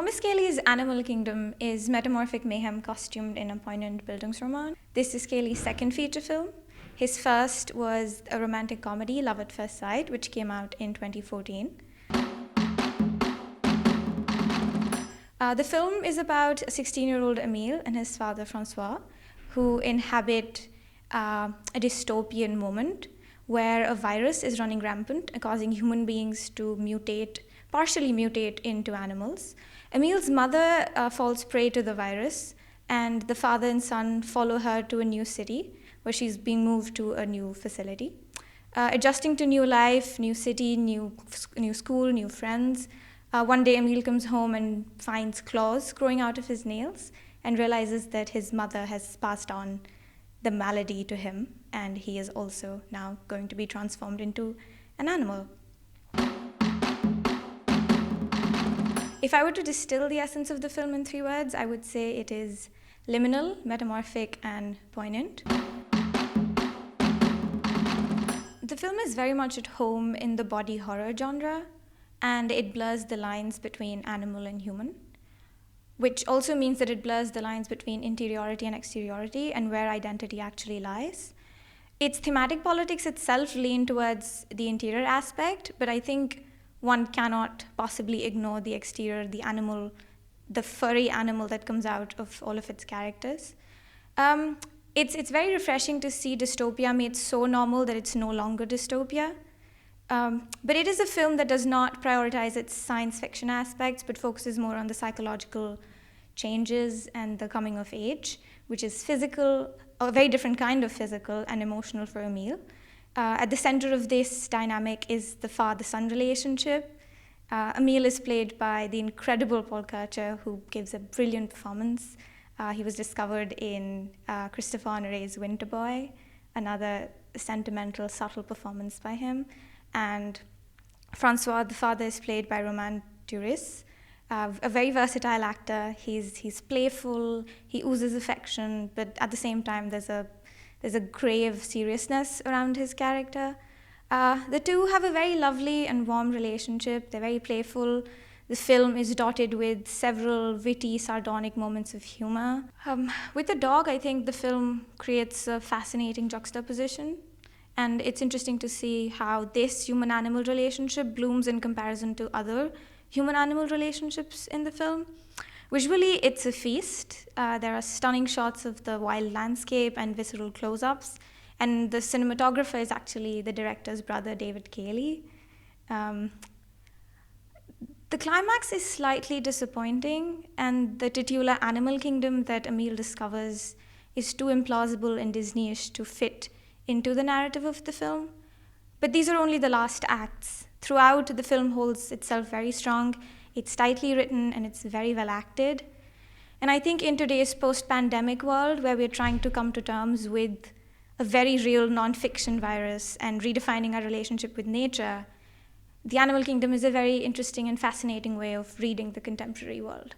Thomas Cailley's Animal Kingdom is metamorphic mayhem costumed in a poignant Bildungsroman. This is Cailley's second feature film. His first was a romantic comedy, Love at First Sight, which came out in 2014. The film is about a 16-year-old Émile and his father, François, who inhabit a dystopian moment where a virus is running rampant, causing human beings to partially mutate into animals. Émile's mother falls prey to the virus, and the father and son follow her to a new city where she's being moved to a new facility. Adjusting to new life, new city, new school, new friends. One day Émile comes home and finds claws growing out of his nails and realizes that his mother has passed on the malady to him, and he is also now going to be transformed into an animal. If I were to distill the essence of the film in 3 words, I would say it is liminal, metamorphic, and poignant. The film is very much at home in the body horror genre, and it blurs the lines between animal and human, which also means that it blurs the lines between interiority and exteriority and where identity actually lies. Its thematic politics itself lean towards the interior aspect, but I think one cannot possibly ignore the exterior, the animal, the furry animal that comes out of all of its characters. It's very refreshing to see dystopia made so normal that it's no longer dystopia. But it is a film that does not prioritize its science fiction aspects, but focuses more on the psychological changes and the coming of age, which is physical, a very different kind of physical and emotional for Émile. At the center of this dynamic is the father-son relationship. Émile is played by the incredible Paul Kircher, who gives a brilliant performance. He was discovered in Christopher Honoré's Winter Boy, another sentimental, subtle performance by him. And François, the father, is played by Romain Duris, a very versatile actor. He's playful, he oozes affection, but at the same time there's a grave seriousness around his character. The two have a very lovely and warm relationship. They're very playful. The film is dotted with several witty, sardonic moments of humor. With the dog, I think the film creates a fascinating juxtaposition. And it's interesting to see how this human-animal relationship blooms in comparison to other human-animal relationships in the film. Visually, it's a feast. There are stunning shots of the wild landscape and visceral close-ups. And the cinematographer is actually the director's brother, David Cailley. The climax is slightly disappointing, and the titular animal kingdom that Émile discovers is too implausible and Disney-ish to fit into the narrative of the film. But these are only the last acts. Throughout, the film holds itself very strong. It's tightly written and it's very well acted. And I think in today's post-pandemic world, where we're trying to come to terms with a very real non-fiction virus and redefining our relationship with nature, the Animal Kingdom is a very interesting and fascinating way of reading the contemporary world.